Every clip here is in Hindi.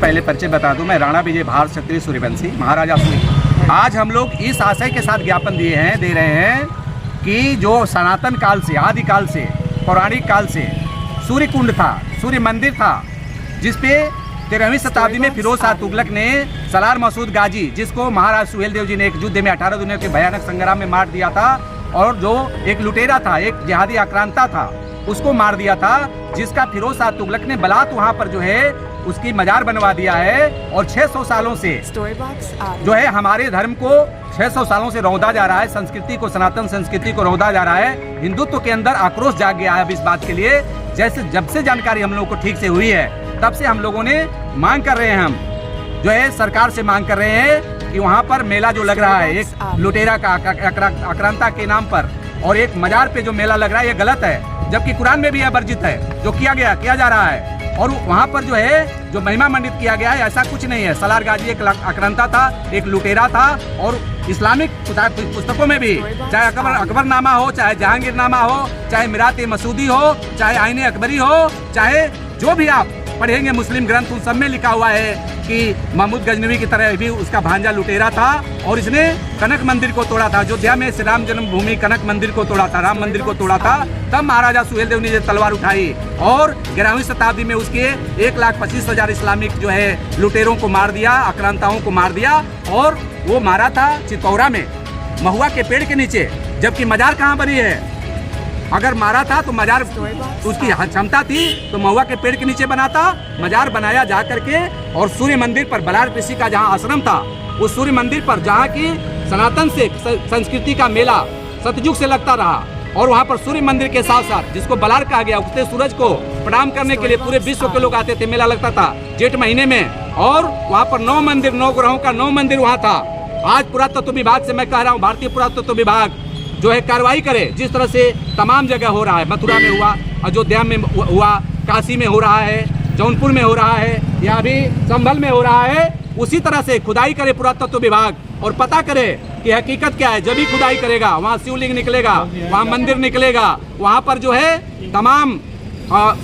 पहले परिचय बता दूं, मैं राणा विजय भार क्षत्रिय सूर्यवंशी महाराजा सूर्य। आज हम लोग इस आशय के साथ ज्ञापन दे रहे हैं कि जो सनातन काल से, आदिकाल से, पौराणिक काल से सूर्य कुंड था, सूर्य मंदिर था, जिसपे 13वीं शताब्दी में फिरोज शाह तुगलक ने सलार मसूद गाजी, जिसको महाराज सुहेल देव जी ने एक युद्ध में 18 दिनों के भयानक संग्राम में मार दिया था, और जो एक लुटेरा था, एक जिहादी आक्रांता था, उसको मार दिया था, जिसका फिरोज शाह तुगलक ने बलात वहाँ पर जो है उसकी मजार बनवा दिया है। और 600 सालों से जो है हमारे धर्म को 600 सालों से रौंदा जा रहा है, संस्कृति को, सनातन संस्कृति को रौंदा जा रहा है। हिंदुत्व के अंदर आक्रोश जाग गया है अब इस बात के लिए। जैसे जब से जानकारी हम लोगों को ठीक से हुई है, तब से हम लोगों ने मांग कर रहे हैं, हम जो है सरकार से मांग कर रहे हैं कि वहाँ पर मेला जो लग रहा है एक लुटेरा का आक्रांता के नाम पर, और एक मजार पे जो मेला लग रहा है, ये गलत है, जबकि कुरान में भी यह वर्जित है जो किया जा रहा है। और वहाँ पर जो है जो महिमा मंडित किया गया है, ऐसा कुछ नहीं है। सलार गाजी एक आक्रांता था, एक लुटेरा था, और इस्लामिक पुस्तकों में भी, चाहे अकबरनामा हो, चाहे जहांगीरनामा हो, चाहे मिरात मसूदी हो, चाहे आईने अकबरी हो, चाहे जो भी आप पढ़ेंगे मुस्लिम ग्रंथ, उन सब में लिखा हुआ है कि महमूद गजनवी की तरह भी उसका भांजा लुटेरा था, और इसने कनक मंदिर को तोड़ा था। अयोध्या में श्री राम जन्मभूमि कनक मंदिर को तोड़ा था, राम मंदिर को तोड़ा था। तब महाराजा सुहेल देव ने तलवार उठाई और 11वीं शताब्दी में उसके 1,25,000 इस्लामिक जो है लुटेरों को मार दिया, आक्रांताओं को मार दिया। और वो मारा था चितौरा में, महुआ के पेड़ के नीचे, जबकि मजार कहाँ बनी है? अगर मारा था तो मजार उसकी क्षमता थी तो महुआ के पेड़ के नीचे बना था, मजार बनाया जा करके। और सूर्य मंदिर पर बलार ऋषि का जहाँ आश्रम था, उस सूर्य मंदिर पर जहाँ की सनातन से संस्कृति का मेला सतयुग से लगता रहा, और वहाँ पर सूर्य मंदिर के साथ साथ, जिसको बलार कहा गया, उगते सूरज को प्रणाम करने के लिए पूरे विश्व के लोग आते थे। मेला लगता था जेठ महीने में, और वहाँ पर 9 मंदिर, 9 ग्रहों का 9 मंदिर वहाँ था। आज पुरातत्व विभाग से मैं कह रहा हूँ, भारतीय पुरातत्व विभाग जो है कार्रवाई करे, जिस तरह से तमाम जगह हो रहा है, मथुरा में हुआ, अयोध्या में हुआ, काशी में हो रहा है, जौनपुर में हो रहा है, या अभी संभल में हो रहा है, उसी तरह से खुदाई करे पुरातत्व विभाग और पता करे कि हकीकत क्या है। जब भी खुदाई करेगा वहाँ शिवलिंग निकलेगा, वहाँ मंदिर निकलेगा, वहाँ पर जो है तमाम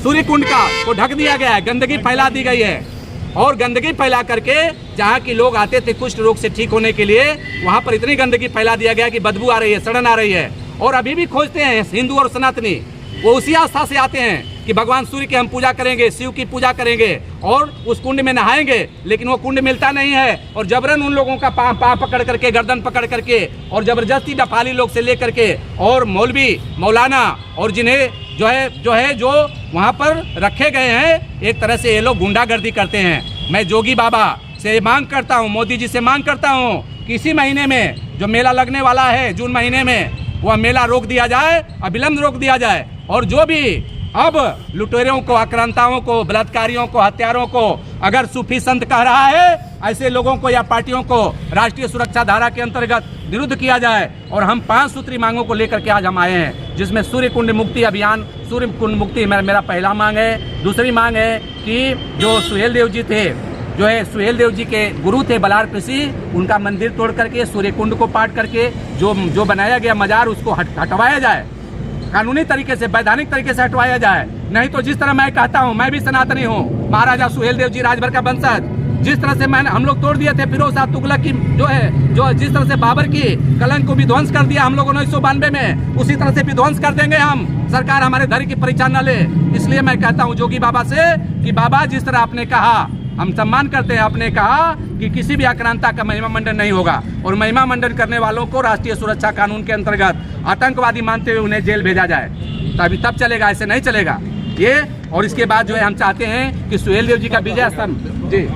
सूर्य कुंड को ढक दिया गया है, गंदगी फैला दी गई है। और गंदगी फैला करके जहाँ की लोग आते थे कुष्ठ रोग से ठीक होने के लिए, वहाँ पर इतनी गंदगी फैला दिया गया कि बदबू आ रही है, सड़न आ रही है। और अभी भी खोजते हैं हिंदू और सनातनी, वो उसी आस्था से आते हैं कि भगवान सूर्य की हम पूजा करेंगे, शिव की पूजा करेंगे और उस कुंड में नहाएंगे, लेकिन वो कुंड मिलता नहीं है। और जबरन उन लोगों का पाँव पकड़ करके, गर्दन पकड़ करके, और जबरदस्ती डफाली लोग से लेकर के, और मौलवी, मौलाना, और जिन्हें जो वहाँ पर रखे गए हैं, एक तरह से ये लोग गुंडागर्दी करते हैं। मैं जोगी बाबा से मांग करता हूँ, मोदी जी से मांग करता हूँ कि इसी महीने में जो मेला लगने वाला है, जून महीने में, वह मेला रोक दिया जाए, अविलंब रोक दिया जाए। और जो भी अब लुटेरों को, आक्रांताओं को, बलात्कारियों को, हत्यारों को अगर सूफी संत कह रहा है, ऐसे लोगों को या पार्टियों को राष्ट्रीय सुरक्षा धारा के अंतर्गत निरुद्ध किया जाए। और हम 5 सूत्री मांगों को लेकर के आज हम आए हैं, जिसमें सूर्य कुंड मुक्ति अभियान, सूर्य कुंड मुक्ति मेरा पहला मांग है। दूसरी मांग है कि जो सुहेल देव जी थे, जो है सुहेल देव जी के गुरु थे बलार ऋषि, उनका मंदिर तोड़ करके, सूर्य कुंड को पाट करके जो बनाया गया मजार, उसको हटवाया जाए, कानूनी तरीके से, वैधानिक तरीके से हटवाया जाए। नहीं तो जिस तरह मैं कहता हूँ, मैं भी सनातनी हूँ, महाराजा सुहेल देव जी राजभर का वंशज, जिस तरह से हम लोग तोड़ दिए थे फिरोज शाह तुगलक की जो जिस तरह से बाबर की कलंक को विध्वंस कर दिया हम लोगों ने 1992 में, उसी तरह से विध्वंस कर देंगे हम। सरकार हमारे धैर्य की परीक्षा न ले। इसलिए मैं कहता हूँ जोगी बाबा से कि बाबा, जिस तरह आपने कहा, हम सम्मान करते हैं, आपने कहा कि किसी भी आक्रांता का महिमा मंडन नहीं होगा, और महिमा मंडन करने वालों को राष्ट्रीय सुरक्षा कानून के अंतर्गत आतंकवादी मानते हुए उन्हें जेल भेजा जाए, तब चलेगा, ऐसे नहीं चलेगा ये। और इसके बाद जो है हम चाहते हैं कि सुहेल देव जी का विजय स्तंभ जी